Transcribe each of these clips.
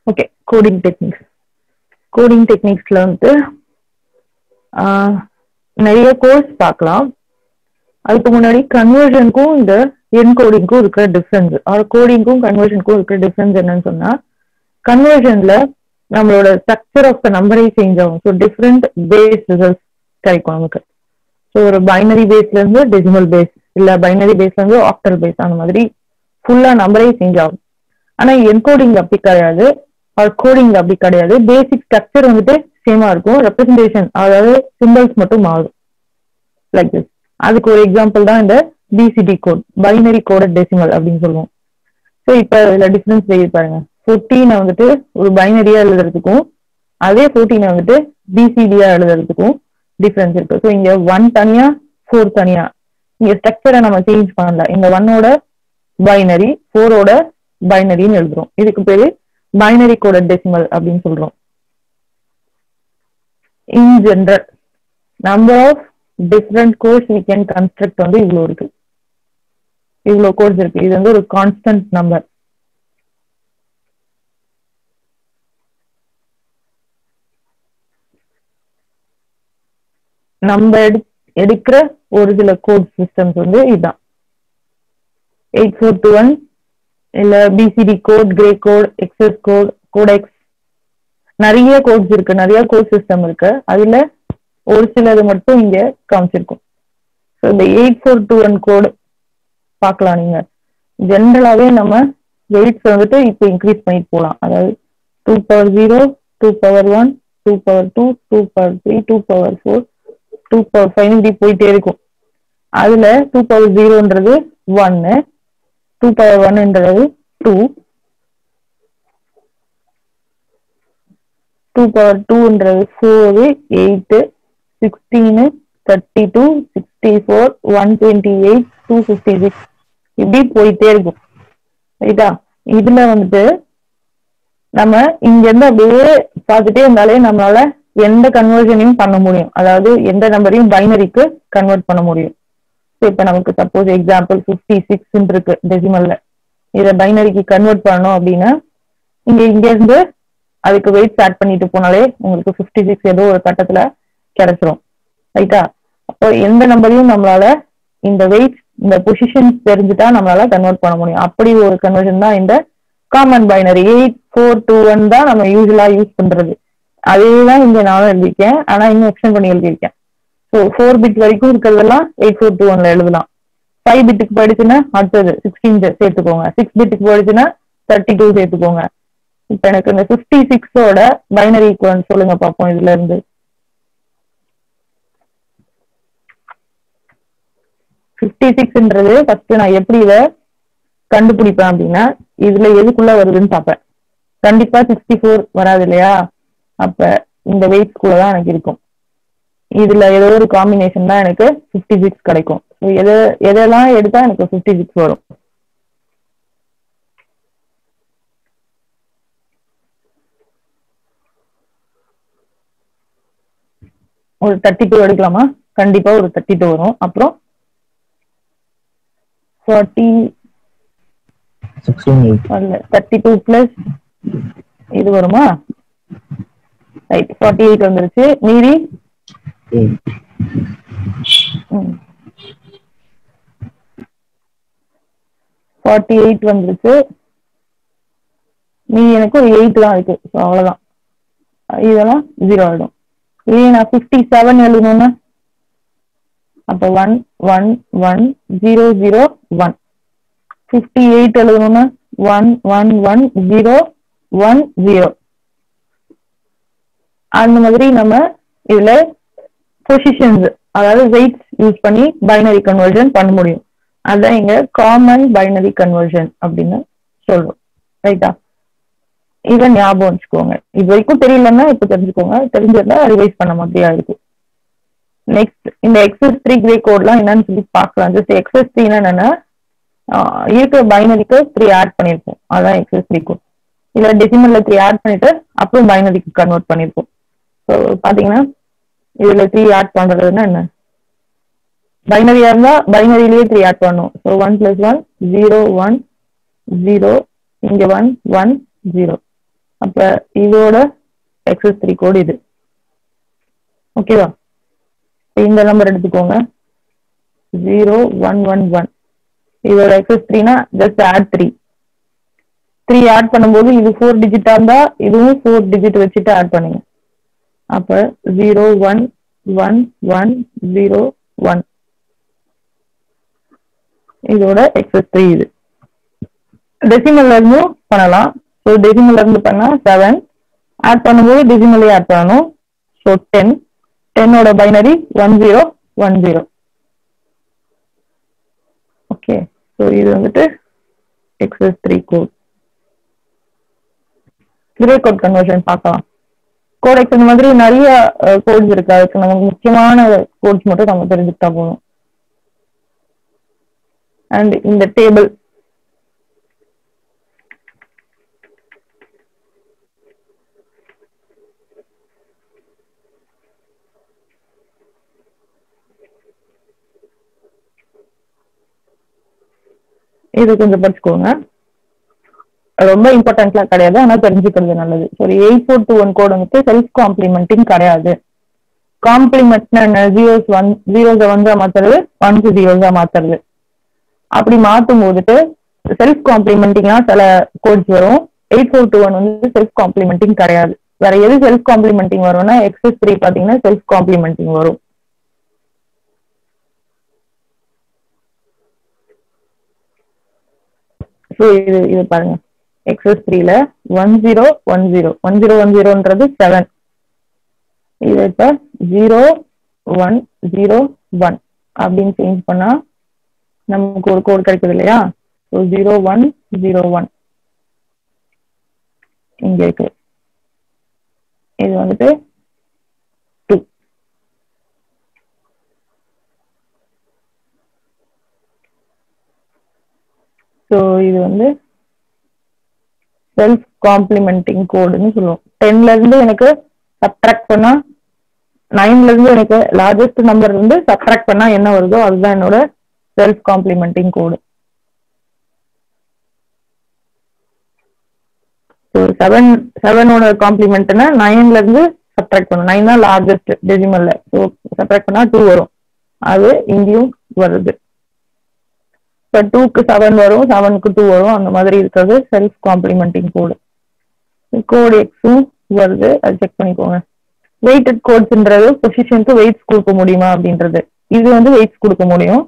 Okay, coding techniques. Coding டெக்னிக்ஸ்ல வந்து நிறைய course பார்க்கலாம். அதுக்கு முன்னாடி கன்வர்ஷனுக்கும் இந்த என்கோடிங்க்கும் இருக்கிற டிஃப்ரென்ஸ், கோடிங்க்கும் கன்வர்ஷனுக்கும் இருக்கிற டிஃப்ரென்ஸ் என்னன்னு சொன்னா, கன்வர்ஷன்ல நம்மளோட ஸ்ட்ரக்சர் ஆஃப் த நம்பரே சேஞ்ச் ஆகும். ஸோ டிஃப்ரெண்ட் பேஸ் ரிசல்ட்ஸ் கிடைக்கும் நமக்கு. ஸோ ஒரு பைனரி பேஸ்ல இருந்து டெசிமல் பேஸ், இல்ல பைனரி பேஸ்ல இருந்து ஆக்டல் பேஸ், அந்த மாதிரி ஃபுல்லா நம்பரே சேஞ்ச் ஆகும். ஆனா என்கோடிங் அப்படி கிடையாது, கோடிங் அப்படி கிடையாது. பேசிக் ஸ்ட்ரக்சர் வந்துட்டு சேமா இருக்கும், ரெப்ரஸன்டேஷன் அதாவது சிம்பிள்ஸ் மட்டும் மாறும். Like this. அதுக்கு ஒரு எக்ஸாம்பிள் தான் இந்த BCD code, binary coded decimal அப்படின்னு சொல்லுவோம். ஸோ இப்போ இதுல டிஃபரன்ஸ் தெரியுது பாருங்க. 14 வந்துட்டு ஒரு பைனரியா எழுதுறதுக்கும் அதே 14 வந்துட்டு பிசிடியா எழுதுறதுக்கும் டிஃபரன்ஸ் இருக்கு. ஸோ இங்க 1 தனியா 4 தனியா, இங்க ஸ்ட்ரக்சரை நம்ம சேஞ்ச் பண்ணல. இந்த 1ஓட பைனரி 4ஓட பைனரின்னு எழுதுறோம். இதுக்கு பேரு பைனரி கோடட் டெசிமல் அப்படின்னு சொல்றோம். In general number of different codes we can construct வந்து இவ்வளோ இருக்கு, இவ்வளோ கோர்ஸ் இருக்கு. இது வந்து ஒரு கான்ஸ்டன்ட் நம்பர். நம்ம எடுக்கிற ஒரு சில கோட் சிஸ்டம்ஸ் வந்து இதுதான். 8421 இல்ல BCD code, gray code, excess code, codex, நிறைய கோட்ஸ் இருக்கு, நிறைய கோட் சிஸ்டம் இருக்கு. அதுல ஒரு சிலது மட்டும் இங்க காமிச்சிருக்கும். ஸோ இந்த 8421 கோடு பார்க்கலாம். நீங்க ஜென்ரலாவே நம்ம வெயிட்ஸ் வந்துட்டு இப்போ இன்க்ரீஸ் பண்ணிட்டு போகலாம். அதாவது 2^0, 2^1, 2^2, 2^3, 2^4, 2^5 இப்படி போயிட்டே இருக்கும். அதுல 2^0ன்றது 1, 2^1ன்றது 2, 2^2ன்றது 4, 8, 16, 32, 64, 128, 256 இப்படி போயிட்டே இருக்கும். ரைட்டா? இதுல வந்துட்டு நம்ம இங்க இருந்து அப்படியே பார்த்துட்டே இருந்தாலே நம்மளால எந்த கன்வர்ஷனையும் பண்ண முடியும், அதாவது எந்த நம்பரையும் பைனரிக்கு கன்வெர்ட் பண்ண முடியும். இப்ப நமக்கு சப்போஸ் எக்ஸாம்பிள் 56 இருக்கு டெசிமல்ல, இதை பைனரிக்கு கன்வெர்ட் பண்ணணும் அப்படின்னா இங்க இருந்து அதுக்கு வெயிட் ஆட் பண்ணிட்டு போனாலே உங்களுக்கு 56 ஏதோ ஒரு கட்டத்துல கிடைச்சிரும். ரைட்டா? அப்போ எந்த நம்பரையும் நம்மளால இந்த வெயிட், இந்த பொசிஷன் தெரிஞ்சுட்டா நம்மளால கன்வெர்ட் பண்ண முடியும். அப்படி ஒரு கன்வர்ஷன் தான் இந்த காமன் பைனரி. 8421 தான் நம்ம யூஸ்வலா யூஸ் பண்றது. அதே தான் இங்க நானும் எழுதியிருக்கேன், ஆனா இன்னும் எக்ஸ்டெண்ட் பண்ணி எழுதியிருக்கேன். ஸோ 4 பிட் வரைக்கும் இருக்கிறதெல்லாம் 8421ல எழுதலாம். 5 பிட்டுக்கு போயிடுச்சுன்னா அடுத்தது 16 சேர்த்துக்கோங்க, 6 பிட்டுக்கு போயிடுச்சுன்னா 32 சேர்த்துக்கோங்க. இப்ப எனக்கு இந்த 56ஓட பைனரி ஈக்குவலன்ட் சொல்லுங்க பார்ப்போம். இதுல இருந்து 56ன்றது ஃபர்ஸ்ட் நான் எப்படி இதை கண்டுபிடிப்பேன் அப்படின்னா, இதுல எதுக்குள்ள வருதுன்னு பார்ப்பேன். கண்டிப்பா 64 வராது இல்லையா? அப்ப இந்த வெயிட்ஸ்குள்ளதான் எனக்கு இருக்கும். இதுல ஏதோ ஒரு காம்பினேஷன் தான் எனக்கு 56 கிடைக்கும். எதெல்லாம் எடுத்தா எனக்கு 56 வரும். ஒரு 32 எடுக்கலாமா? கண்டிப்பா ஒரு 32 வரும். அப்புறம் 32 பிளஸ் இது வருமா? ரைட், 48 வந்துருச்சு. மீதி 48 வந்துருச்சு. மீதி எனக்கு ஒரு 8 தான் இருக்கு. அவ்வளவுதான், இதெல்லாம் 0 ஆயிடும். இதே நான் 57 எழுதணும்னா அப்ப 1 1 1 0 0 1. 58 எழுதணும்னா 1 1 1 0 1 0. அந்த மாதிரி நம்ம இதுல பொசிஷன்ஸ், அதாவது வெயிட்ஸ் யூஸ் பண்ணி பைனரி கன்வர்ஷன் பண்ண முடியும். அதான் இங்க காமன் பைனரி கன்வர்ஷன் அப்படின்னு சொல்றோம். ரைட்டா? இதை ஞாபகம் வச்சுக்கோங்க. இது வரைக்கும் தெரியலன்னா இப்ப தெரிஞ்சுக்கோங்க, தெரிஞ்சிருந்தா ரிவைஸ் பண்ண மாதிரியா இருக்கும். நெக்ஸ்ட் இந்த XS3 கிரே கோட்லாம் என்னன்னு சொல்லி பார்க்கலாம். ஜஸ்ட் XS3 என்னன்னா இருக்கிற பைனரிக்கு 3 ஆட் பண்ணிருப்போம், அதான் XS3 கோட். இல்ல டெசிமல்ல 3 ஆட் பண்ணிட்டு அப்புறம் பைனரிக்கு கன்வெர்ட் பண்ணிருப்போம். ஸோ பாத்தீங்கன்னா இதுல 3 ஆட் பண்றதுன்னா என்ன, பைனரியா இருந்தா பைனரியிலேயே 3 ஆட் பண்ணும். ஸோ 1 + 1 0 1 0, இங்க 1 1 0. அப்ப இதோட XS3 கோட் இது. ஓகேவா? இந்த நம்பர் எடுத்துக்கோங்க 0111. இதோட XS3னா ஜஸ்ட் ஆட் 3 ஆட் பண்ணும்போது இது 4 டிஜிட்டா இருந்தா இதுவும் 4 டிஜிட் வச்சுட்டு ஆட் பண்ணுங்க. அப்ப 01101 இதோட XS3 இது. டெசிமல்ல இருந்து பண்ணலாம். ஸோ டெசிமல்ல இருந்து பண்ணா 7 ஆட் பண்ணும்போது டெசிமலே ஆட் பண்ணணும். ஸோ 10ஓட பைனரி 1010. ஓகே, ஸோ இது வந்துட்டு XS3 code. Gray code conversion பார்க்கலாம். கோடெக்ஸ் இந்த மாதிரி நிறைய கோட்ஸ் இருக்கு. அதுக்கு நமக்கு முக்கியமான கோட்ஸ் மட்டும் நம்ம தெரிஞ்சுக்கிட்டா போதும். அண்ட் இந்த டேபிள் இது கொஞ்சம் படிச்சுக்கோங்க. ரொம்ப இம்பார்ட்டன்ட்லாம் கிடையாது, ஆனால் தெரிஞ்சுக்கிறது நல்லது. சரி, 8421 கோட் வந்துட்டு செல்ஃப் காம்ப்ளிமெண்டிங் கிடையாது. காம்ப்ளிமெண்ட்னா என்ன? ஜீரோஸை வந்து மாத்துறது, 1 ஜீரோஸா மாத்துறது. அப்படி மாற்றும் போதுட்டு செல்ஃப் காம்ப்ளிமெண்டிங்னா சில கோட்ஸ் வரும். 8421 வந்து செல்ஃப் காம்ப்ளிமெண்டிங் கிடையாது. வேற எது செல்ஃப் காம்ப்ளிமெண்டிங் வரும்னா XS3 பாத்தீங்கன்னா செல்ஃப் காம்ப்ளிமெண்டிங் வரும். ஸோ இது பாருங்க, XS3ல 1010 7. இது இப்ப 0101 அப்படின்னு சேஞ்ச் பண்ணா நமக்கு ஒரு கோட் கிடைக்குது இல்லையா? ஸோ 0101 இங்க இருக்கு. இது வந்துட்டு 2. ஸோ இது வந்து செல்ஃப் காம்ப்ளிமெண்டிங் கோடுன்னு சொல்லுவோம். 10ல இருந்து எனக்கு சப்ட்ராக்ட் பண்ணா 9ல இருந்து எனக்கு லார்ஜஸ்ட் நம்பர் இருந்து சப்ட்ராக்ட் பண்ணா என்ன வருதோ அதுதான் என்னோட செல்ஃப் காம்ப்ளிமெண்டிங் கோடு. ஸோ 7ஓட காம்ப்ளிமெண்ட்னா 9ல இருந்து சப்ட்ராக்ட் பண்ணும். 9 தான் லார்ஜஸ்ட் டெசிமல்ல. ஸோ சப்ட்ராக்ட் பண்ணா 2 வரும். அது இங்கேயும் வருது. இப்போ 2க்கு 7 வரும், 7க்கு 2 வரும். அந்த மாதிரி இருக்கிறது செல்ஃப் காம்ப்ளிமெண்டிங் கோடு. கோடு எக்ஸும் வருது, அது செக் பண்ணிக்கோங்க. வெயிட்டட் கோட்ஸ்ன்றது பொசிஷனுக்கு வெயிட்ஸ் கொடுக்க முடியுமா அப்படின்றது. இது வந்து வெயிட்ஸ் கொடுக்க முடியும்.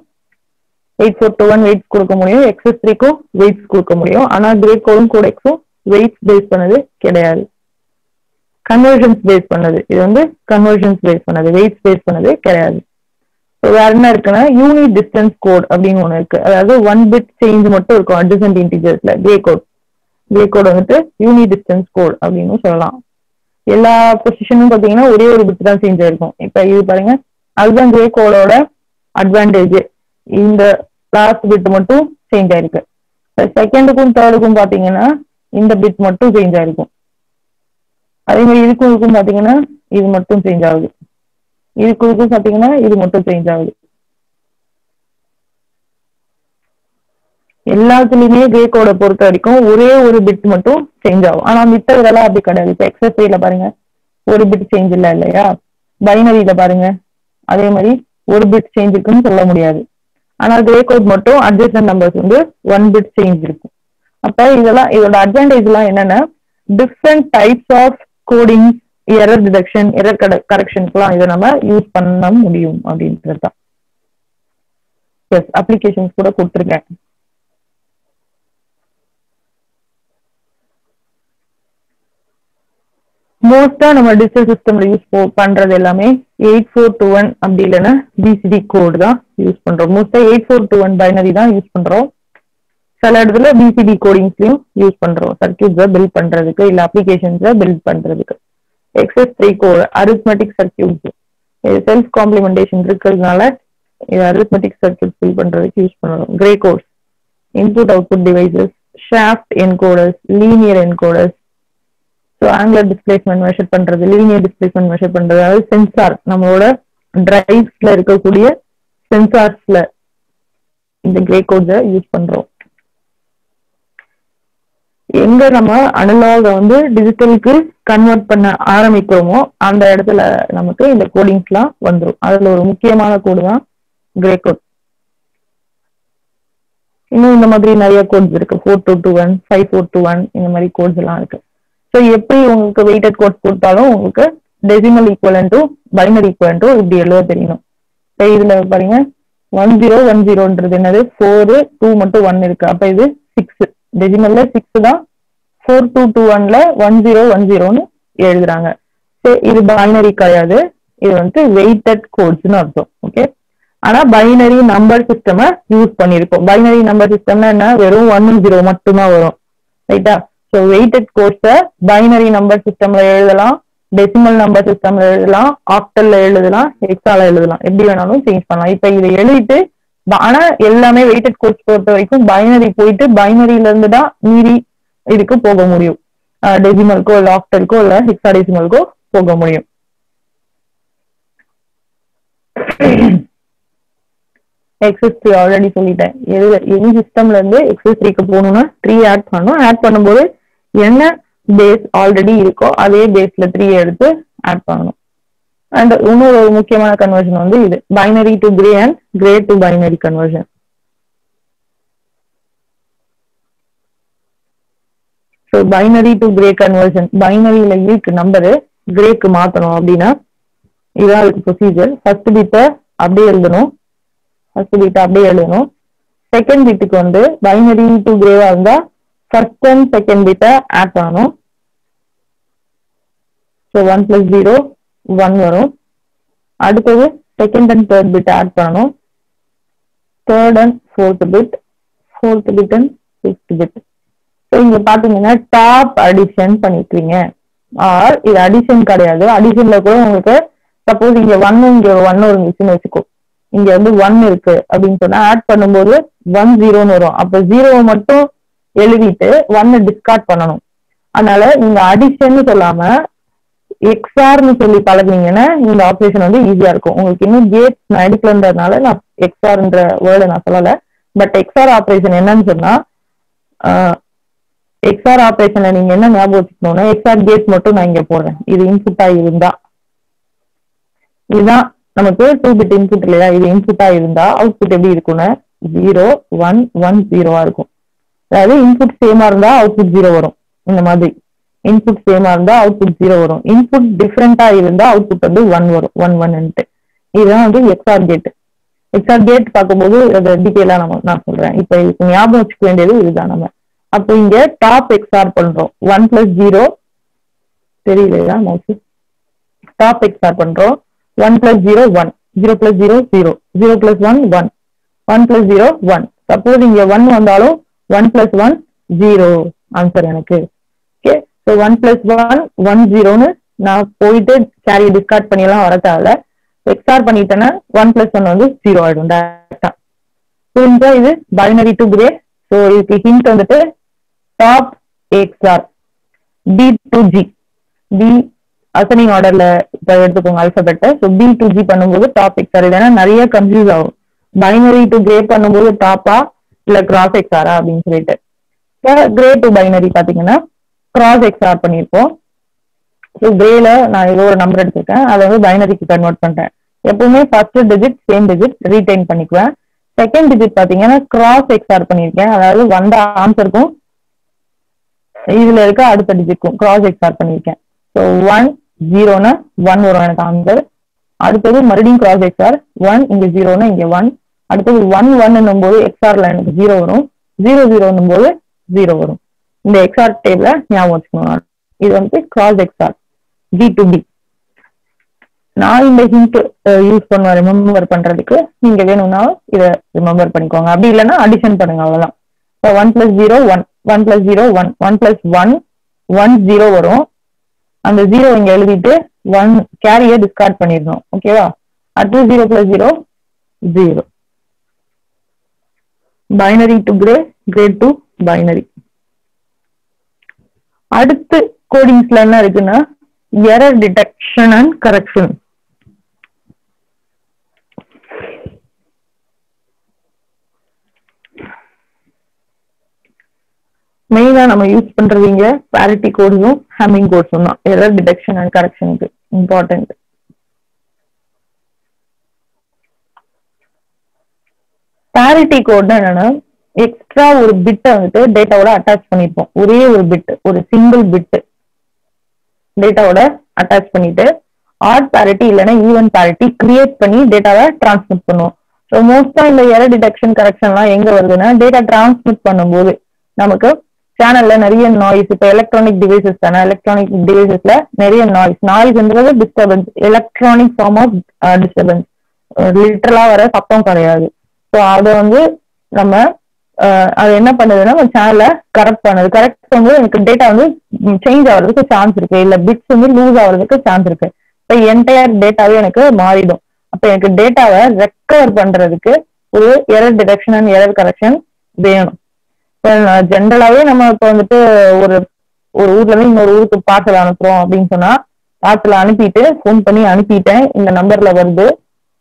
8421 வெயிட்ஸ் கொடுக்க முடியும். XS3க்கும் வெயிட்ஸ் கொடுக்க முடியும். ஆனா கிரே கோடும் கோடெக்ஸும் வெயிட்ஸ் பேஸ் பண்ணது கிடையாது, கன்வர்ஷன்ஸ் பேஸ் பண்ணது. இது வந்து கன்வர்ஷன்ஸ் பேஸ் பண்ணது, வெயிட்ஸ் பேஸ் பண்ணது கிடையாது. வேற என்ன இருக்குன்னா யூனிட் டிஸ்டன்ஸ் கோட் அப்படின்னு ஒண்ணு இருக்கு. அதாவது 1 பிட் சேஞ்ச் மட்டும் இருக்கும் அட்ஜசன்ட் இன்டிஜர்ஸ்ல. கிரே கோட் வந்துட்டு யூனிட் டிஸ்டன்ஸ் கோட் அப்படின்னு சொல்லலாம். எல்லா பொசிஷனும் பாத்தீங்கன்னா ஒரே ஒரு பிட் தான் சேஞ்ச் ஆயிருக்கும். இப்ப இது பாருங்க, அதுதான் கிரே கோடோட அட்வான்டேஜ். இந்த லாஸ்ட் பிட் மட்டும் சேஞ்ச் ஆயிருக்கு. செகண்டுக்கும் தேர்டுக்கும் பாத்தீங்கன்னா இந்த பிட் மட்டும் சேஞ்ச் ஆயிருக்கும். அதே மாதிரி இதுக்கும் பாத்தீங்கன்னா இது மட்டும் சேஞ்ச் ஆகுது. இதுக்கும் பாத்தீங்கன்னா இது மட்டும் சேஞ்ச் ஆகுது. எல்லாத்துலயுமே கிரே கோடை பொறுத்த வரைக்கும் ஒரே ஒரு பிட் மட்டும் சேஞ்ச் ஆகும். ஆனா மித்ததெல்லாம் அப்படி கிடையாது. இப்ப XS3ல பாருங்க ஒரு பிட் சேஞ்ச் இல்ல இல்லையா? பைனரியில பாருங்க அதே மாதிரி ஒரு பிட் சேஞ்ச் இருக்குன்னு சொல்ல முடியாது. ஆனா கிரே கோட் மட்டும் அட்ஜஸ்டன்ட் நம்பர்ஸ் வந்து 1 பிட் சேஞ்ச் இருக்கும். அப்ப இதோட அட்வான்டேஜ் எல்லாம் என்னன்னா different types of coding, error detection, error கரெக்ஷனுக்குலாம் இதை நம்ம யூஸ் பண்ண முடியும் அப்படின்றது தான். எஸ், அப்ளிகேஷன்ஸ் கூட கொடுத்துருக்கேன். மோஸ்டா நம்ம டிஜிட்டல் சிஸ்டம்ல யூஸ் பண்றது எல்லாமே 8421 அப்படி இல்லைன்னா BCD கோட் தான் யூஸ் பண்றோம். மோஸ்டா 8421 பைனரி தான் யூஸ் பண்றோம். சில இடத்துல BCD கோடிங்ஸ்லயும் யூஸ் பண்றோம், சர்க்கியூட்ஸை பில்ட் பண்றதுக்கு இல்ல அப்ளிகேஷன்ஸை பில்ட் பண்றதுக்கு. XS3 code arithmetic circuits, self complementation இருக்கிறதுனால இது அரித்மெட்டிக் சர்க்கியூட் பில்ட் பண்றதுக்கு யூஸ் பண்ணுறோம். Gray codes input output devices, shaft encoders, linear encoders, so angular displacement measure பண்றது, லீனியர் டிஸ்பிளேஸ்மெண்ட் மெஷர் பண்றது, அதாவது சென்சார், நம்மளோட டிரைவ்ஸ்ல இருக்கக்கூடிய சென்சார்ஸ்ல இந்த கிரே கோட்ஸை யூஸ் பண்றோம். எங்க நம்ம அனலாக வந்து டிஜிட்டலுக்கு கன்வெர்ட் பண்ண ஆரம்பிக்கிறோமோ அந்த இடத்துல நமக்கு இந்த கோடிங்ஸ் எல்லாம் வந்துடும். அதுல ஒரு முக்கியமான கோடு தான் கிரே கோட். இன்னும் இந்த மாதிரி நிறைய கோட்ஸ் இருக்கு. 4221, 5421 இந்த மாதிரி கோட்ஸ் எல்லாம் இருக்கு. ஸோ எப்படி உங்களுக்கு வெயிட்டட் கோட்ஸ் கொடுத்தாலும் உங்களுக்கு டெசிமல் ஈக்குவலன் டு பைனரி ஈக்குவலன் டு இப்படி எழுத தெரியணும். இப்போ இதுல பாருங்க 1010ன்றது என்னது 4 2 மட்டும் 1 இருக்கு. அப்ப இது 6 டெசிமல்ல 6 தான். 4221ல 1010ன்னு எழுதுறாங்க. இது பைனரி கிடையாது, இது வந்து வெயிட்டட் கோட்ஸ்னு அர்த்தம். ஓகே, ஆனா பைனரி நம்பர் சிஸ்டம் யூஸ் பண்ணிருக்கோம். பைனரி நம்பர் சிஸ்டம்னா என்ன, வெறும் 1 0 மட்டும்தான் வரும். ரைட்டா? ஸோ வெயிட்டட் கோட்ஸை பைனரி நம்பர் சிஸ்டம்ல எழுதலாம், டெசிமல் நம்பர் சிஸ்டம்ல எழுதலாம், ஆக்டல்ல எழுதலாம், ஹெக்ஸால எழுதலாம், எப்படி வேணாலும் சேஞ்ச் பண்ணலாம். இப்ப இதை எழுதிட்டு ஆனா எல்லாமே வெயிட்டட் கோட்ஸ் பொறுத்த வரைக்கும் பைனரி போயிட்டு பைனரியில இருந்து தான் மீறி இதுக்கு போக முடியும். டெசிமலுக்கோ இல்ல ஆக்டலுக்கோ இல்ல ஹெக்ஸாடெசிமலுக்கோ போக முடியும். எக்ஸஸ்3 ஆல்ரெடி சொல்லிட்டேன். எனி சிஸ்டம்ல இருந்து எக்ஸஸ்3க்கு போகணும்னா 3 ஆட் பண்ணணும். ஆட் பண்ணும்போது என்ன பேஸ் ஆல்ரெடி இருக்கோ அதே பேஸ்ல 3 எடுத்து ஆட் பண்ணணும். அண்ட் இன்னொரு முக்கியமான கன்வர்ஷன் வந்து இது binary to gray and gray to binary conversion. So binary to gray conversion, பைனரியில இருக்கு நம்பரு கிரேக்கு மாத்தணும் அப்படின்னா இதான் இருக்கு ப்ரொசீஜர். ஃபர்ஸ்ட் பிட்டை அப்படியே எழுதணும், செகண்ட் பிட்டுக்கு வந்து பைனரி டு கிரேவா இருந்தா ஃபர்ஸ்ட் அண்ட் செகண்ட் பிட்டை ஆட் பண்ணணும். ஸோ 1 + 0 1 வரும். அடுத்தது செகண்ட் அண்ட் தேர்ட் பிட்டை ஆட் பண்ணணும். Third and fourth bit and fifth bit. So இங்க பாத்தீங்கன்னா டாப் அடிஷன் பண்ணிருக்கீங்க. ஆர் இது அடிஷன் கிடையாது. அடிஷன்ல கூட உங்களுக்கு சப்போஸ் இங்க 1 இங்க 1 இருந்துச்சுன்னு வச்சுக்கோ, இங்க வந்து 1 இருக்கு அப்படின்னு சொன்னா ஆட் பண்ணும்போது 1 0ன்னு வரும். அப்ப 0 மட்டும் எழுதிட்டு 1 டிஸ்கார்ட் பண்ணணும். அதனால நீங்க அடிஷன் சொல்லாம எக்ஸ்ஆர்னு சொல்லி பழகுனீங்கன்னா இந்த ஆப்ரேஷன் வந்து ஈஸியா இருக்கும் உங்களுக்கு. இன்னும் கேட்ஸ் நான் எடுக்கலன்றதுனால நான் எக்ஸ்ஆர்ன்ற வேர்டை நான் சொல்லலை. பட் எக்ஸ்ஆர் ஆப்ரேஷன் என்னன்னு சொன்னா, எக்ஸ்ஆர் ஆப்ரேஷன்ல நீங்க என்ன ஞாபகம் வச்சுக்கணும்னா எக்ஸ்ஆர் கேட் மட்டும் நான் இங்க போடுறேன். இது இன்புட்டா இருந்தா இதுதான் நமக்கு 2 பிட் இன்புட் இல்லையா, இது இன்புட்டா இருந்தா அவுட்புட் எப்படி இருக்கும்னா 0 1 1 0 இருக்கும். அதாவது இன்புட் சேமா இருந்தா அவுட்புட் 0 வரும். இந்த மாதிரி இன்புட் சேமா இருந்தா அவுட்புட் 0 வரும். இன்புட் டிஃப்ரெண்டா இருந்தா அவுட்புட் வந்து 1 வரும், 1 1ன்ட்டு. இதுதான் வந்து எக்ஸ்ஆர் கேட். எக்ஸ்ஆர் கேட் பார்க்கும்போது அதை டீட்டெயிலா நான் சொல்றேன். இப்ப இதுக்கு ஞாபகம் வச்சுக்க வேண்டியது இதுதான். நம்ம அப்போ இங்க டாப் எக்ஸ்ஆர் பண்றோம். 1 + 0 தெரியலையா மோஸ்ட், டாப் எக்ஸ்ஆர் பண்றோம். 1 + 0 1, 0 + 0 0, 0 + 1 1, 1 + 0 1. சப்போஸ் இங்க 1 வந்தாலும் 1 + 1 0 ஆன்சர் எனக்கு. ஓகே, ஸோ 1 + 1 1 0ன்னு நான் போயிட்டு கேரி டிஸ்கார்ட் பண்ணி எல்லாம் வர தேவையில்ல. எக்ஸ்ஆர் பண்ணிட்டேன்னா 1 + 1 வந்து 0 ஆயிடும் டேரக்டா. புரிஞ்சா இது பைனரி டு கிரே. ஸோ இதுக்கு ஹிண்ட் வந்துட்டு top XOR B to G. B அசனிங் ஆர்டர்ல இப்ப எடுத்துக்கோங்க அல்பபெட்டை. ஸோ B to G பண்ணும்போது டாப் எக்ஸ்ஆர். இல்லைன்னா நிறைய கன்ஃபியூஸ் ஆகும், பைனரி டு கிரே பண்ணும்போது டாப்பா இல்ல கிராஸ் எக்ஸ்ஆரா அப்படின்னு சொல்லிட்டு. கிரே டு பைனரி பாத்தீங்கன்னா கிராஸ் எக்ஸ்ஆர் பண்ணியிருப்போம். ஸோ கிரேல நான் ஏதோ ஒரு நம்பர் எடுத்திருக்கேன், அதை வந்து பைனரிக்கு கன்வெர்ட் பண்றேன். எப்பவுமே first digit same digit retain பண்ணிக்குவேன். செகண்ட் டிஜிட் பாத்தீங்கன்னா கிராஸ் எக்ஸ்ஆர் பண்ணியிருக்கேன், அதாவது வந்த ஆன்சருக்கும் இதுல இருக்க அடுத்த டிஜிட்க்கும் கிராஸ் எக்ஸ்ஆர் பண்ணியிருக்கேன். ஸோ 1 0னா 1 வரும் எனக்கு ஆன்சர். அடுத்தது மறுபடியும் கிராஸ் எக்ஸ்ஆர் 1, இங்க 0னா இங்க 1. அடுத்தது 1 1 போது எக்ஸ்ஆர்ல எனக்கு 0 வரும், 0 0 போது 0 வரும். இந்த எக்ஸ்ஆர் டேபிள ஞாபகம் வச்சுக்கணும். இது வந்து cross XR B to B. நான் இந்த ஹிண்ட் யூஸ் பண்ணுவேன் ரிமெம்பர் பண்றதுக்கு. நீங்க வேணும்னா இதை ரிமெம்பர் பண்ணிக்கோங்க, அப்படி இல்லைன்னா அடிஷன் பண்ணுங்க, அவ்வளவுதான். 1 + 0 1, 1 + 0 1, 1 + 1 1 0 வரும். அந்த 0 இங்க எழுதிட்டு 1 கேரிய டிஸ்கார்ட் பண்ணிடணும். ஓகேவா? அடுத்து 0 + 0 0. Binary to grey, grey to binary. அடுத்து கோடிங்ஸ்ல என்ன இருக்குன்னா எரர் டிடெக்ஷன் அண்ட் கரெக்ஷன். மெயினா நம்ம யூஸ் பண்றவங்க parity கோட்ஸும் ஹேமிங் கோட்ஸும் தான் எரர் டிடெக்ஷன் அண்ட் கரெக்ஷனுக்கு இம்பார்ட்டன்ட். parity கோட்னா என்னன்னா எக்ஸ்ட்ரா ஒரு பிட்டை வந்துட்டு டேட்டாவோட அட்டாச் பண்ணிருப்போம். ஒரே ஒரு பிட், ஒரு சிங்கிள் பிட் டேட்டாவோட அட்டாச் பண்ணிட்டு ஆட் parity இல்லைன்னா ஈவன் parity கிரியேட் பண்ணி டேட்டாவை டிரான்ஸ்மிட் பண்ணுவோம். ஸோ மோஸ்டா இந்த எரர் டிடெக்ஷன் கரெக்ஷன்லாம் எங்க வருதுன்னா டேட்டா டிரான்ஸ்மிட் பண்ணும்போது நமக்கு சேனல்ல நிறைய நாய்ஸ். இப்போ எலக்ட்ரானிக் டிவைசஸ் தானே, எலக்ட்ரானிக் டிவைசஸ்ல நிறைய நாய்ஸ்ன்றது disturbance, electronic form of disturbance, லிட்டரலா வர சத்தம் கிடையாது. ஸோ அதை வந்து நம்ம அது என்ன பண்ணுதுன்னா சேனல்ல கரெக்ட் பண்ணுது. கரெக்ட் பண்ணும்போது எனக்கு டேட்டா வந்து சேஞ்ச் ஆகிறதுக்கு சான்ஸ் இருக்கு, இல்ல பிட்ஸ் வந்து லூஸ் ஆகிறதுக்கு சான்ஸ் இருக்கு. இப்போ என்டையர் டேட்டாவே எனக்கு மாறிடும். அப்ப எனக்கு டேட்டாவை ரெக்கவர் பண்றதுக்கு ஒரு error detection and error correction வேணும். இப்போ ஜென்ரலாவே நம்ம இப்போ வந்துட்டு ஒரு ஒரு ஊர்ல இருந்து இன்னொரு ஊருக்கு பார்சல் அனுப்புறோம் அப்படின்னு சொன்னா பார்சல் அனுப்பிட்டு ஃபோன் பண்ணி அனுப்பிட்டேன், இந்த நம்பர்ல வருது,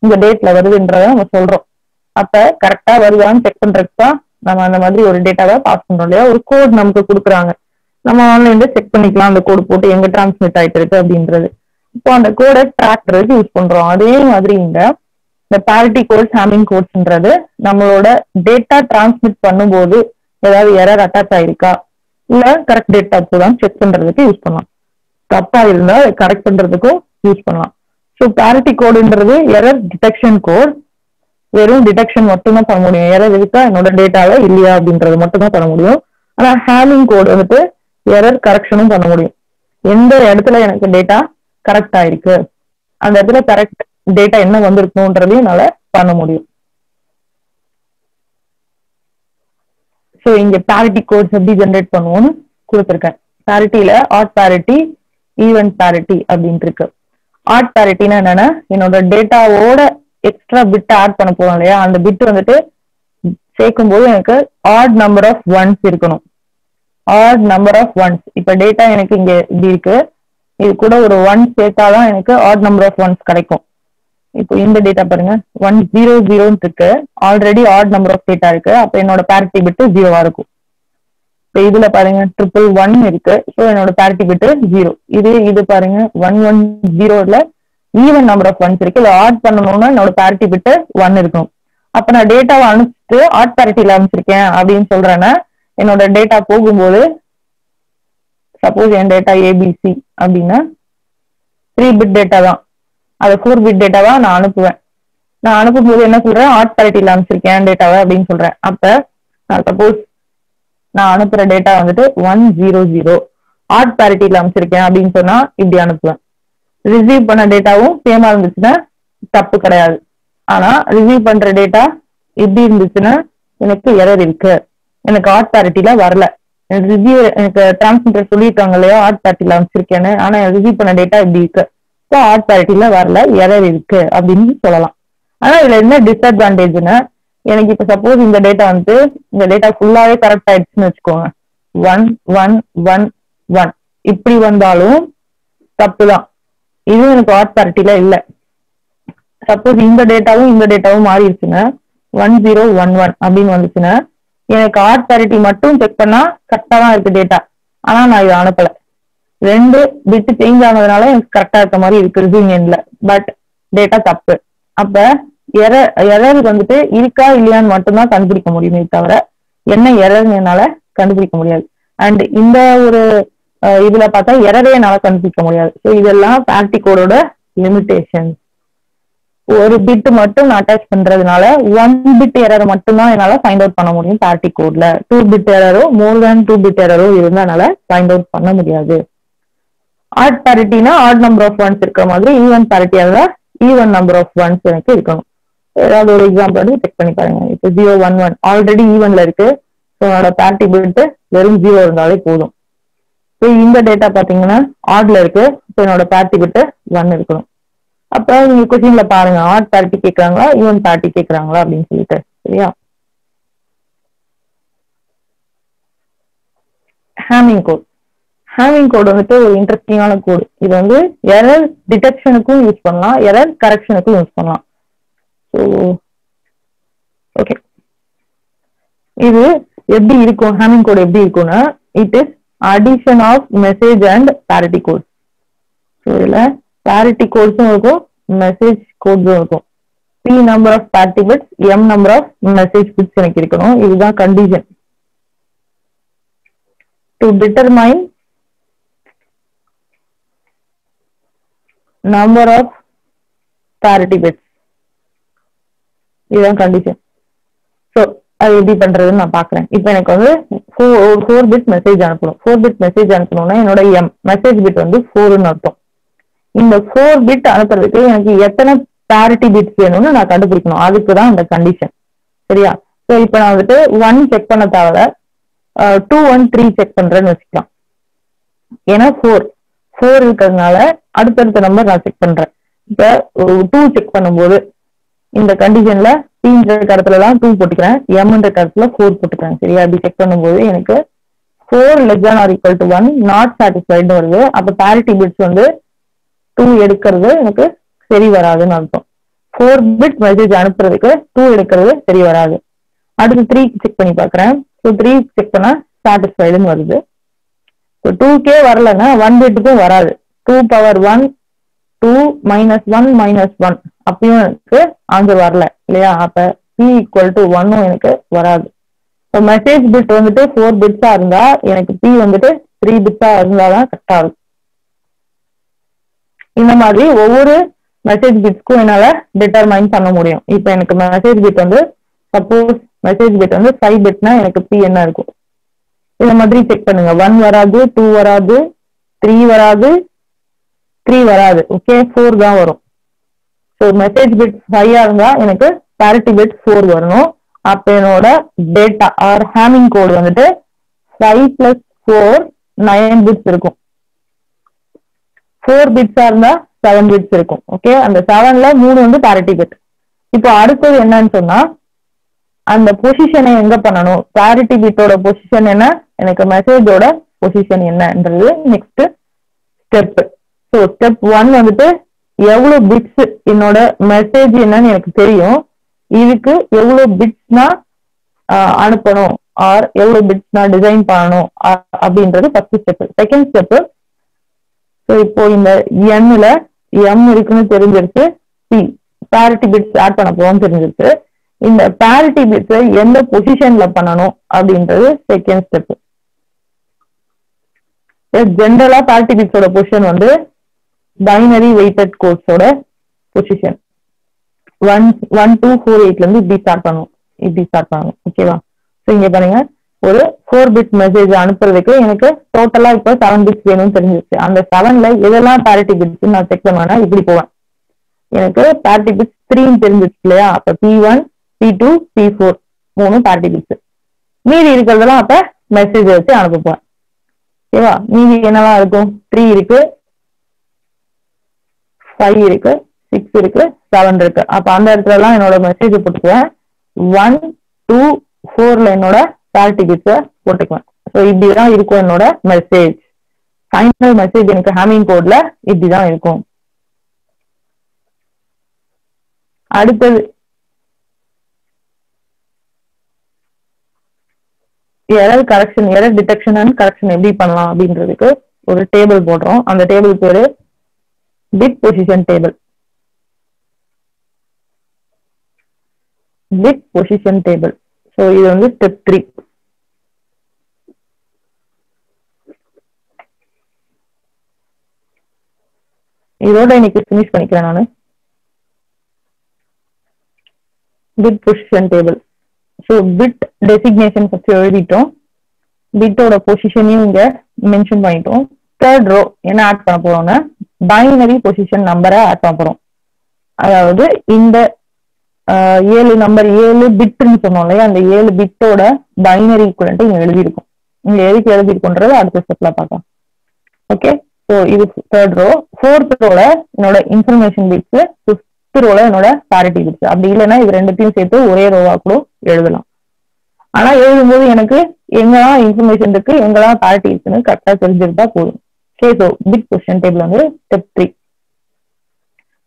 இந்த டேட்ல வருதுன்றத நம்ம சொல்றோம். அப்ப கரெக்டா வருதான்னு செக் பண்றதுக்கு தான் நம்ம அந்த மாதிரி ஒரு டேட்டாவை பாஸ் பண்றோம் இல்லையா. ஒரு கோட் நமக்கு கொடுக்குறாங்க, நம்ம ஆன்லைன்ல செக் பண்ணிக்கலாம் அந்த கோடு போட்டு எங்க டிரான்ஸ்மிட் ஆயிட்டு இருக்கு அப்படின்றது. இப்போ அந்த கோடை ட்ராக்டருக்கு யூஸ் பண்றோம். அதே மாதிரி இந்த parity கோட்ஸ் ஹேமிங் கோட்ஸ்ன்றது நம்மளோட டேட்டா டிரான்ஸ்மிட் பண்ணும்போது ஏதாவது எரர் அட்டாச் ஆயிருக்கா இல்ல கரெக்ட் டேட்டா தான் செக் பண்றதுக்கு யூஸ் பண்ணலாம். தப்பா இருந்தா கரெக்ட் பண்றதுக்கும் யூஸ் பண்ணலாம். ஸோ parity கோடுன்றது எரர் டிடெக்ஷன் கோட். வெறும் டிடெக்ஷன் மட்டும் தான் பண்ண முடியும், எரர் இருக்கா என்னோட டேட்டாவை இல்லையா அப்படின்றது மட்டும் தான் பண்ண முடியும். ஆனா ஹேமிங் கோட் வந்துட்டு எரர் கரெக்ஷனும் பண்ண முடியும். எந்த இடத்துல எனக்கு டேட்டா கரெக்ட் ஆயிருக்கு, அந்த இடத்துல கரெக்ட் டேட்டா என்ன வந்திருக்கணும்ன்றதையும் என்னால பண்ண முடியும். ஸோ இங்க parity கோட்ஸ் எப்படி ஜென்ரேட் பண்ணுவோம்னு கொடுத்துருக்கேன். பாரிட்டியில ஆட் parity, ஈவன் parity அப்படின்ட்டு இருக்கு. ஆட் parityனா என்னன்னா என்னோட டேட்டாவோட எக்ஸ்ட்ரா பிட் ஆட் பண்ண போறோம் இல்லையா, அந்த பிட் வந்துட்டு சேர்க்கும் போது எனக்கு ஆட் நம்பர் ஆஃப் ஒன்ஸ் இருக்கணும். Odd number of ones. இப்ப டேட்டா எனக்கு இங்க இப்படி இருக்கு, இது கூட ஒரு 1 சேர்த்தாதான் எனக்கு ஆட் நம்பர் ஆஃப் ஒன்ஸ் கிடைக்கும். இப்போ இந்த டேட்டா பாருங்க 100 இருக்கு, already odd number of data இருக்கு. அப்ப என்னோட parity பிட் 0வா இருக்கும். இப்போ இதுல பாருங்க 111 இருக்கு, ஸோ என்னோட parity பிட் 0. இது பாருங்க 110ல ஈவன் நம்பர் ஆஃப் ஒன்ஸ் இருக்கு, இல்ல ஆட் பண்ணணும்னா என்னோட parity பிட் 1 இருக்கும். அப்ப நான் டேட்டாவை அனுப்பிச்சிட்டு ஆட் parityல அனுப்பிச்சிருக்கேன் அப்படின்னு சொல்றேன்னா என்னோட டேட்டா போகும்போது சப்போஸ் என் டேட்டா ஏபிசி அப்படின்னா 3 பிட் டேட்டா தான், அதை 4 பிட் டேட்டாவா நான் அனுப்புவேன். நான் அனுப்பும்போது என்ன சொல்றேன், ஆட் parityல அனுப்பிச்சிருக்கேன் டேட்டாவை அப்படின்னு சொல்றேன். அப்ப நான் சப்போஸ் நான் அனுப்புற டேட்டா வந்துட்டு 100 ஆட் parityல அனுப்பிச்சிருக்கேன் அப்படின்னு சொன்னா இப்படி அனுப்புவேன். ரிசீவ் பண்ண டேட்டாவும் சேமா இருந்துச்சுன்னா தப்பு கிடையாது. ஆனா ரிசீவ் பண்ற டேட்டா எப்படி இருந்துச்சுன்னா எனக்கு எரர் இருக்கு, எனக்கு ஆட் parityல வரல, எனக்கு டிரான்ஸ்மிட்டர் சொல்லியிருக்காங்க இல்லையா ஆட் parityல அனுப்பிச்சிருக்கேன்னு, ஆனா ரிசீவ் பண்ண டேட்டா இப்படி இருக்கு, ஸோ ஆட் parityல வரல, எரர் இருக்கு அப்படின்னு சொல்லலாம். ஆனா இதுல என்ன டிஸ்அட்வான்டேஜ்னா எனக்கு இப்ப சப்போஸ் இந்த டேட்டா வந்து இந்த டேட்டா ஃபுல்லாவே கரெக்ட் ஆயிடுச்சுன்னு வச்சுக்கோங்க, 1111 இப்படி வந்தாலும் தப்பு தான், இது எனக்கு ஆட் parityல இல்ல. சப்போஸ் இந்த டேட்டாவும் மாறிடுச்சுன்னா 1011 அப்படின்னு வந்துச்சுன்னா எனக்கு ஆட் parity மட்டும் செக் பண்ணா கரெக்டா தான் இருக்கு டேட்டா, ஆனா நான் இதை அனுப்பல. 2 பிட் சேஞ்ச் ஆனதுனால எனக்கு கரெக்டா இருக்க மாதிரி இருக்கு ரிசீவிங் எண்ட்ல, பட் டேட்டா தப்பு. அப்ப எரர் வந்துட்டு இருக்கா இல்லையான்னு மட்டும்தான் கண்டுபிடிக்க முடியுமே தவிர என்ன எரர்னு என்னால கண்டுபிடிக்க முடியாது. அண்ட் இந்த ஒரு இதுல பார்த்தா எரரே என்னால கண்டுபிடிக்க முடியாது. ஸோ இதெல்லாம் parity கோடோட லிமிடேஷன். ஒரு பிட் மட்டும் நான் அட்டாச் பண்றதுனால 1 பிட் எரர் மட்டும்தான் என்னால ஃபைண்ட் அவுட் பண்ண முடியும் parity கோட்ல. 2 பிட் எரரோ மோர் தேன் 2 பிட் எரரோ இருந்தா என்னால ஃபைண்ட் அவுட் பண்ண முடியாது. ஆட் parityனா ஆட் நம்பர் ஆஃப் ஒன்ஸ் இருக்கிற மாதிரி, even parity even number of ones எனக்கு இருக்கணும். ஏதாவது ஒரு எக்ஸாம்பிள் வந்து செக் பண்ணி பாருங்க. இப்போ 011 ஆல்ரெடி ஈவன்ல இருக்கு, ஸோ என்னோட parity பிட் வெறும் 0 இருந்தாலே போதும். இப்போ இந்த டேட்டா பாத்தீங்கன்னா ஆட்ல இருக்கு, இப்போ என்னோட parity பிட் 1 இருக்கணும். அப்ப நீங்க கொஸ்டின்ல பாருங்க ஆட் parity கேட்கறாங்களா ஈவன் parity கேட்கறாங்களா அப்படின்னு சொல்லிட்டு. சரியா? ஹேமிங் கோட் வந்துட்டு ஒரு இன்ட்ரெஸ்டிங்கான கோடு. இது வந்து எரர் டிடெக்ஷனுக்கும் யூஸ் பண்ணலாம், எரர் கரெக்ஷனுக்கும் யூஸ் பண்ணலாம். ஸோ ஓகே, இது எப்படி இருக்கும், ஹேமிங் கோட் எப்படி இருக்கும்னா it is addition of message and parity code. So இதுல parity கோட்ஸும் இருக்கும், மெசேஜ் கோட்ஸும் இருக்கும். p number of parity bits, m number of message bits எனக்கு இருக்கணும். இதுதான் condition. To determine number of parity bits, இதுதான் கண்டிஷன். ஸோ அது எப்படி பண்றதுன்னு நான் பாக்குறேன். இப்போ எனக்கு வந்து 4 பிட் மெசேஜ் அனுப்பணும். 4 பிட் மெசேஜ் அனுப்பணும்னா என்னோட எம் மெசேஜ் பிட் வந்து 4ன்னு அர்த்தம். இந்த 4 பிட் அனுப்புறதுக்கு எனக்கு எத்தனை parity பிட்ஸ் வேணும்னு நான் கண்டுபிடிக்கணும். அதுக்கு தான் அந்த கண்டிஷன். சரியா? ஸோ இப்போ நான் வந்துட்டு 1 செக் பண்ண தேவை, 2 1 3 செக் பண்றேன்னு வச்சுக்கலாம். ஏன்னா 4 இருக்கிறதுனால அடுத்தடுத்த நம்பர் நான் செக் பண்றேன். இப்போ 2 செக் பண்ணும்போது இந்த கண்டிஷன்ல பீன்ற இடத்துல எல்லாம் 2 போட்டுக்கிறேன், எம்ன்ற இடத்துல 4 போட்டுக்கிறேன். சரியா? அப்படி செக் பண்ணும்போது எனக்கு 4 less than or equal to 1 not satisfied வருது. அப்ப parity பிட்ஸ் வந்து 2 எடுக்கிறது எனக்கு சரி வராதுன்னு அர்த்தம். 4 பிட் மெசேஜ் அனுப்புறதுக்கு 2 எடுக்கிறது சரி வராது. அடுத்து 3 செக் பண்ணி பாக்குறேன். ஸோ 3 செக் பண்ணா சாட்டிஸ்ஃபைடுன்னு வருது. ஸோ 2K வரலன்னா 1 பிட்டுக்கும் வராது. 2 பவர் 1 2 -1 -1 அப்பயும் எனக்கு ஆன்சர் வரல இல்லையா? அப்ப p ஈக்குவல் டு 1 எனக்கு வராது. இப்போ மெசேஜ் பிட் வந்துட்டு 4 பிட்ஸா இருந்தா எனக்கு p வந்துட்டு 3 பிட்ஸா இருந்தாதான் கரெக்டா இருக்கும். இந்த மாதிரி ஒவ்வொரு மெசேஜ் பிட்ஸ்க்கும் என்னால டிட்டர்மைன் பண்ண முடியும். இப்போ எனக்கு மெசேஜ் பிட் வந்து சப்போஸ் மெசேஜ் பிட் வந்து 5 பிட்னா எனக்கு p என்ன இருக்கும்? இந்த மாதிரி செக் பண்ணுங்க. 1 வராது, 2 வராது, 3 வராது, 3 வராது. ஓகே, 4 தான் வரும். ஸோ மெசேஜ் பிட் 5 இருந்தா எனக்கு parity பிட் 4 வரணும். அப்ப என்னோட டேட்டா ஆர் ஹேமிங் கோட் வந்துட்டு 5 + 4 9 பிட்ஸ் இருக்கும். 4 பிட்ஸா இருந்தா 7 பிட்ஸ் இருக்கும். ஓகே, அந்த 7ல 3 வந்து parity பிட். இப்போ அடுத்தது என்னன்னு சொன்னா அந்த பொசிஷனை எங்க பண்ணணும்? parity பிட்டோட பொசிஷன் என்ன, எனக்கு மெசேஜோட பொசிஷன் என்னன்றது நெக்ஸ்ட் ஸ்டெப். ஸோ ஸ்டெப் 1 வந்துட்டு எவ்வளவு பிட்ஸ் என்னோட மெசேஜ் என்னன்னு எனக்கு தெரியும், இதுக்கு எவ்வளவு பிட்ஸ்னா அனுப்பணும் ஆர் எவ்வளவு பிட்ஸ்னா டிசைன் பண்ணணும் அப்படின்றது first step. Second step, so இப்போ இந்த எண்ணில் எம் இருக்குன்னு தெரிஞ்சிருச்சு, சி parity பிட்ஸ் ஆட் பண்ண போவோம்னு தெரிஞ்சிருச்சு. இந்த parity பிட்ஸை எந்த பொசிஷன்ல பண்ணணும் அப்படின்றது செகண்ட் ஸ்டெப். ஜென்ரலா parity பிட்ஸோட பொசிஷன் வந்து பைனரி வெயிட்டட் கோட்ஸோட பொசிஷன் 1 2 4 8ல இருந்து இப்படி ஸ்டார்ட் பண்ணுவோம். ஓகேவா? ஸோ இங்க பாருங்க, ஒரு 4 பிட் மெசேஜ் அனுப்புறதுக்கு எனக்கு டோட்டலா இப்போ 7 பிட்ஸ் வேணும்னு தெரிஞ்சிருச்சு. அந்த 7ல எதெல்லாம் parity பிட்ஸ் நான் செக் பண்ணுவேன்னா இப்படி போவேன். எனக்கு parity பிட்ஸ் 3 தெரிஞ்சிருச்சு இல்லையா? அப்ப P1 P2 P4 3 parity bits. மீதி இருக்கிறதெல்லாம் அப்ப மெசேஜ் வச்சு அனுப்ப போவேன். ஓகேவா? மீதி என்னவா இருக்கும்? 3 இருக்கு, 5 இருக்கு, 6 இருக்கு, 7 இருக்கு. அப்ப அந்த இடத்துல எல்லாம் என்னோட மெசேஜ் போட்டுக்குவேன். 1 2 4ல என்னோட parity பிட்ஸை போட்டுக்குவேன். ஸோ இப்படிதான் இருக்கும் என்னோட மெசேஜ். ஃபைனல் மெசேஜ் எனக்கு ஹேமிங் கோட்ல இப்படிதான் இருக்கும். அடுத்தது எரர் டிடெக்ஷன் அண்ட் கரெக்ஷன் எப்படி பண்ணலாம் அப்படின்றதுக்கு ஒரு டேபிள் போடுறோம். அந்த டேபிள் பேரு bit position table. Bit position table. So இது வந்து ஸ்டெப் 3. இதோட இன்னைக்கு ஃபினிஷ் பண்ணிக்கிறேன் நான். Bit position table. So bit designation பற்றி எழுதிட்டோம், பிட்டோட பொசிஷனையும் இங்க மென்ஷன் பண்ணிட்டோம். தேர்ட் ரோ என்ன ஆட் பண்ண போறோம்னா பைனரி பொசிஷன் நம்பரை ஆட் பண்ண போறோம். அதாவது இந்த 7 நம்பர் 7 பிட்னு சொன்னோம் இல்லையா, அந்த 7 பிட்டோட பைனரி ஈக்குவலன்ட் இங்க எழுதியிருக்கும். இங்க எதுக்கு எழுதியிருக்குன்றது அடுத்த ஸ்டெப்ல பார்க்கலாம். ஓகே, ஸோ இது தேர்ட் ரோ. ஃபோர்த் ரோல என்னோட இன்ஃபர்மேஷன் பிட்ஸ், ஃபிஃப்த் ரோல என்னோட parity பிட்ஸ். அப்படி இல்லைன்னா இது ரெண்டுத்தையும் சேர்த்து ஒரே ரோவா கூட எழுதலாம். ஆனா எழுதும்போது எனக்கு எங்கெல்லாம் இன்ஃபர்மேஷன் இருக்கு, எங்கெல்லாம் parity இருக்குன்னு கரெக்டா தெரிஞ்சிருந்தா போதும். Okay, so bit position table வந்து ஸ்டெப் 3.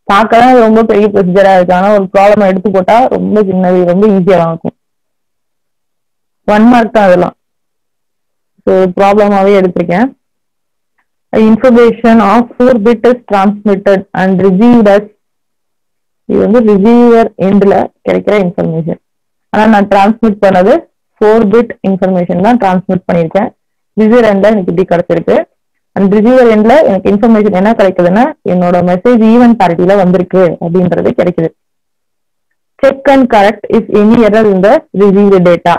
பார்க்கலாம் ரொம்ப பெரிய ப்ரொசீஜரா இருக்கு, ஆனா ஒரு ப்ராப்ளம் எடுத்து போட்டா ரொம்ப சின்னது, ரொம்ப ஈஸியா இருக்கும். 1 மார்க் தான் அதெல்லாம். ஸோ ப்ராப்ளமாவே எடுத்திருக்கேன். Information of 4 bit is transmitted and received as, இது வந்து ரிசீவர் எண்ட்ல கிடைக்கிற இன்ஃபர்மேஷன். ஆனா நான் டிரான்ஸ்மிட் பண்ணது 4 bit இன்ஃபர்மேஷன் தான் டிரான்ஸ்மிட் பண்ணியிருக்கேன். ரிசீவர் எண்ட்ல எனக்கு இப்படி கிடைச்சிருக்கு. அண்ட் ரிசீவர் எண்ட்ல எனக்கு இன்ஃபர்மேஷன் என்ன கிடைக்குதுன்னா என்னோட மெசேஜ் ஈவன் பேரிட்டில வந்திருக்கு அப்படின்றது கிடைக்குது. Check and correct if any error in the received data.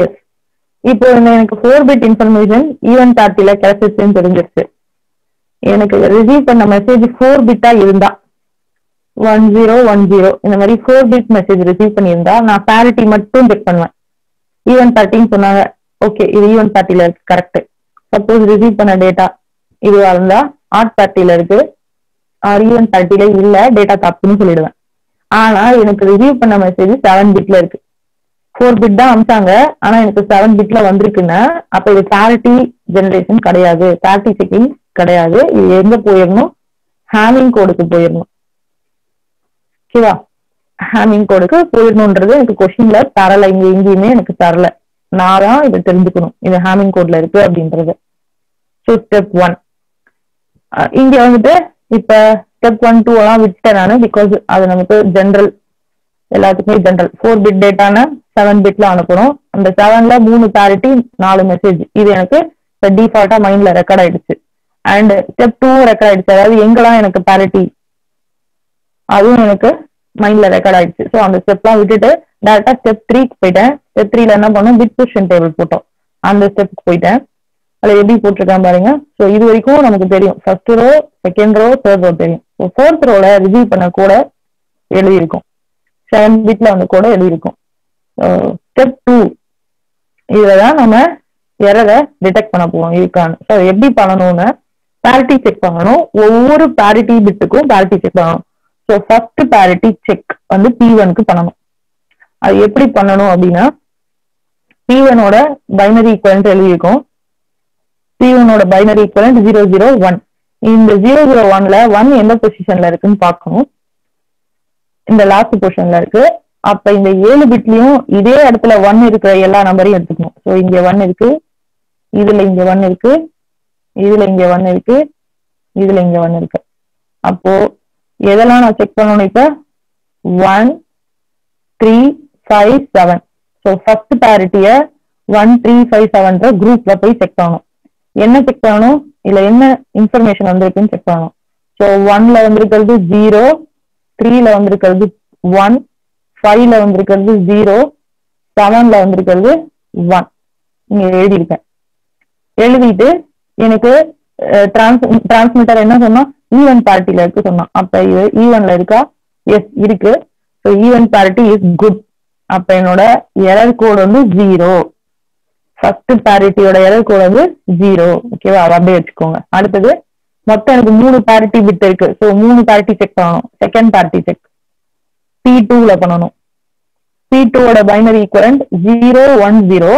Yes, இப்போ எனக்கு 4 bit இன்ஃபர்மேஷன் ஈவன் பேரிட்டில கிடைச்சிருச்சுன்னு தெரிஞ்சிருச்சு. எனக்கு ரிசீவ் பண்ண மெசேஜ் 4 bit-ஆ இருந்தா 1010 இந்த மாதிரி 4 bit மெசேஜ் ரிசீவ் பண்ணியிருந்தா நான் பேரிட்டி மட்டும் செக் பண்ணுவேன். ஈவன் பேரிட்டின்னு சொன்னாங்க, ஓகே இது ஈவன் பேரிட்டில இருக்கு கரெக்ட். சப்போஸ் ரிசீவ் பண்ண டேட்டா இதுவா இருந்தா ஆட் பேரிட்டில இருக்கு, ஈவன் பேரிட்டில இல்ல டேட்டா தப்புன்னு சொல்லிடுவேன். ஆனா எனக்கு ரிசீவ் பண்ண மெசேஜ் 7 bit-ல இருக்கு. 4 bit தான் அனுப்பிச்சாங்க, ஆனா எனக்கு 7 bit-ல வந்திருக்குன்னா அப்ப இது பேரிட்டி ஜெனரேஷன் கிடையாது, பேரிட்டி செக்கிங் கிடையாது. இது எங்க போயிடணும், ஹேமிங் கோடுக்கு போயிடணும். ஓகேவா, ஹேமிங் கோடுக்கு போயிடணும்ன்றது எனக்கு கொஸ்டின்ல தரல, இங்க எங்கேயுமே எனக்கு தரல. நான் தான் இதை தெரிஞ்சுக்கணும் இது ஹேமிங் கோட்ல இருக்கு அப்படின்றது. ஸோ ஸ்டெப் 1 இங்க வந்துட்டு இப்ப ஸ்டெப் 1 2 எல்லாம் விட்டேன் நானு, பிகாஸ் அது நமக்கு ஜென்ரல், எல்லாத்துக்குமே ஜென்ரல். 4 bit டேட்டான 7 bit-ல அனுப்பணும். அந்த 7ல 3 பேரிட்டி 4 மெசேஜ், இது எனக்கு டிஃபால்ட்டா மைண்ட்ல ரெக்கார்ட் ஆயிடுச்சு. அண்ட் ஸ்டெப் 2 ரெக்கார்ட் ஆயிடுச்சு, அதாவது எங்கெல்லாம் எனக்கு பேரிட்டி அதுவும் எனக்கு மைண்ட்ல ரெக்கார்ட் ஆயிடுச்சு. ஸோ அந்த ஸ்டெப்லாம் விட்டுட்டு டேரக்டா ஸ்டெப் 3க்கு போயிட்டேன். ஸ்டெப் 3ல என்ன பண்ணோம், பிட் பொசிஷன் டேபிள் போட்டோம். அந்த ஸ்டெப்க்கு போயிட்டேன். அதுல எப்படி போட்டிருக்கான் பாருங்க. ஸோ இது வரைக்கும் நமக்கு தெரியும், first row, second row, third row தெரியும். ஸோ 4th ரோல ரிசீவ் பண்ண கூட எழுதியிருக்கும், 7 bit-ல வந்து கூட எழுதியிருக்கும். ஸ்டெப் 2 இதுலதான் நம்ம எரரை டிடெக்ட் பண்ண போவோம் இருக்கான்னு. ஸோ எப்படி பண்ணணும்னு பேரிட்டி செக் பண்ணணும். ஒவ்வொரு பேரிட்டி பிட்டுக்கும் பேரிட்டி செக் பண்ணணும். ஸோ ஃபர்ஸ்ட் பேரிட்டி செக் வந்து P1க்கு பண்ணணும். அது எப்படி பண்ணணும் அப்படின்னா, P1-ஓட பைனரி ஈக்குவலன்ட் எழுதியிருக்கும். P1-ஓட பைனரி ஈக்குவலன்ட் 001. இந்த 001ல 1 எந்த பொசிஷன்ல இருக்குன்னு பார்க்கணும். இந்த லாஸ்ட் பொசிஷன்ல இருக்கு. அப்ப இந்த 7 பிட்லயும் இதே இடத்துல 1 இருக்கிற எல்லா நம்பரையும் எடுத்துக்கணும். ஸோ இங்க 1 இருக்கு, இதுல இங்க 1 இருக்கு, இதுல இங்க 1 இருக்கு, இதுல இங்க 1 இருக்கு. அப்போ எதெல்லாம் நான் செக் பண்ணணும், இப்ப 1 3 5 7. ஸோ ஃபர்ஸ்ட் பேரிட்டிய 1 3 5 7 குரூப்ல போய் செக் பண்ணணும். என்ன செக் பண்ணணும், இதுல என்ன இன்ஃபர்மேஷன் வந்திருக்குன்னு செக் பண்ணணும். ஸோ 1ல வந்திருக்கிறது 0, 3ல வந்திருக்கிறது 1, 5ல வந்திருக்கிறது 0, 7ல வந்திருக்கிறது 1. இங்க எழுதியிருக்கேன். எழுதிட்டு எனக்கு டிரான்ஸ்மிட்டர் என்ன சொன்னா, ஈவன் பேரிட்டில இருக்கு சொன்னா. அப்ப இது ஈவன்ல இருக்கா, எஸ் இருக்கு. So even parity is good. அப்ப என்னோட எரர் கோட் வந்து 0. ஃபர்ஸ்ட் பேரிட்டியோட எரர் கோட் வந்து 0. ஓகேவா, அதை அப்படியே வச்சுக்கோங்க. அடுத்தது மொத்தம் எனக்கு 3 பேரிட்டி பிட் இருக்கு. ஸோ 3 பேரிட்டி செக் பண்ணணும். செகண்ட் பேரிட்டி செக் P2ல பண்ணணும். P2-ஓட பைனரி ஈக்குவலன்ட் 010.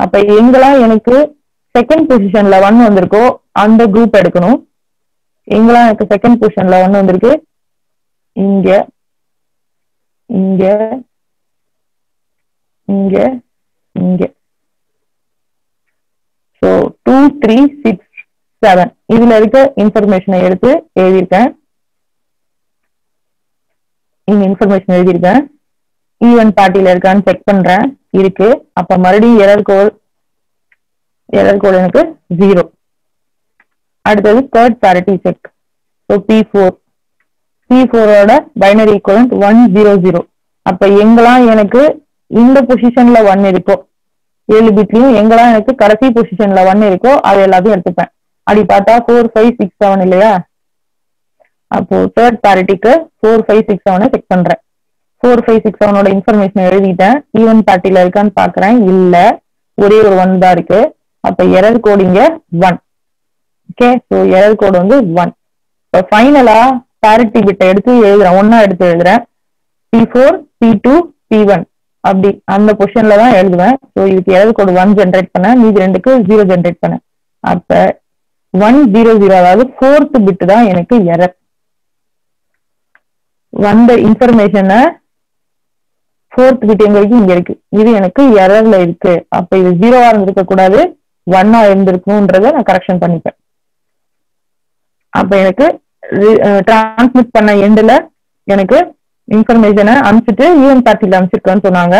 அப்ப எங்கெல்லாம் எனக்கு செகண்ட் பொசிஷன்ல 1 வந்திருக்கோ அந்த குரூப் எடுக்கணும். எங்கெல்லாம் எனக்கு செகண்ட் பொசிஷன்ல 1 வந்திருக்கு, இங்க இங்க இங்க இங்க. ஸோ 2 3 6 7 இதுல இருக்க இன்ஃபர்மேஷனை எடுத்து எழுதியிருக்கேன். இங்க இன்ஃபர்மேஷன் எழுதியிருக்கேன். ஈவன் பார்ட்டில இருக்கான்னு செக் பண்றேன், இருக்கு. அப்ப மறுபடியும் எரர் கோட் எனக்கு 0. அடுத்தது தேர்ட் பேரிட்டி செக். ஸோ P4-ஓட பைனரி ஈக்குவலன்ட் 100. அப்ப எங்கெல்லாம் எனக்கு இந்த பொசிஷன்ல 1 இருக்கோ, 7 பிட்லயும் எங்கெல்லாம் எனக்கு கடைசி பொசிஷன்ல 1 இருக்கோ அது எல்லாத்தையும் எடுத்துப்பேன். அப்படி பார்த்தா 4 5 6 7 இல்லையா. அப்போ தேர்ட் பேரிட்டிக்கு 4 5 6 7 செக் பண்றேன். 4 5 6 7-ஓட இன்ஃபர்மேஷன் எழுதிட்டேன். ஈவன் பார்ட்டில இருக்கான்னு பாக்குறேன், இல்ல, ஒரே ஒரு 1 தான் இருக்கு. அப்ப எரர் கோட் இங்க 1. ஓகே, ஸோ எரர் கோட் வந்து 1. இப்போ ஃபைனலா பேரிட்டி பிட்டை எடுத்து எழுதுறேன், 1-ஆ எடுத்து எழுதுறேன். P4 P2 P1 அப்படி அந்த பொசிஷன்ல தான் எழுதுவேன். ஸோ இதுக்கு எரர் கோட் 1 ஜென்ரேட் பண்ண, மீதி 2க்கு 0 ஜென்ரேட் பண்ண. அப்ப 100, அதாவது 4th பிட் தான் எனக்கு எரர். வந்த இன்ஃபர்மேஷனை 4th பிட் எங்க இருக்கு, இங்க இருக்கு. இது எனக்கு எரர்ல இருக்கு. அப்ப இது 0வா இருந்திருக்க கூடாது, 1ஆ இருந்திருக்கும்ன்றத நான் கரெக்ஷன் பண்ணிப்பேன். அப்ப எனக்கு டிரான்ஸ்மிட் பண்ண எண்ட்ல எனக்கு இன்ஃபர்மேஷனை அனுப்பிச்சிட்டு ஈவன் பார்ட்டில அனுப்பிச்சிருக்கேன்னு சொன்னாங்க.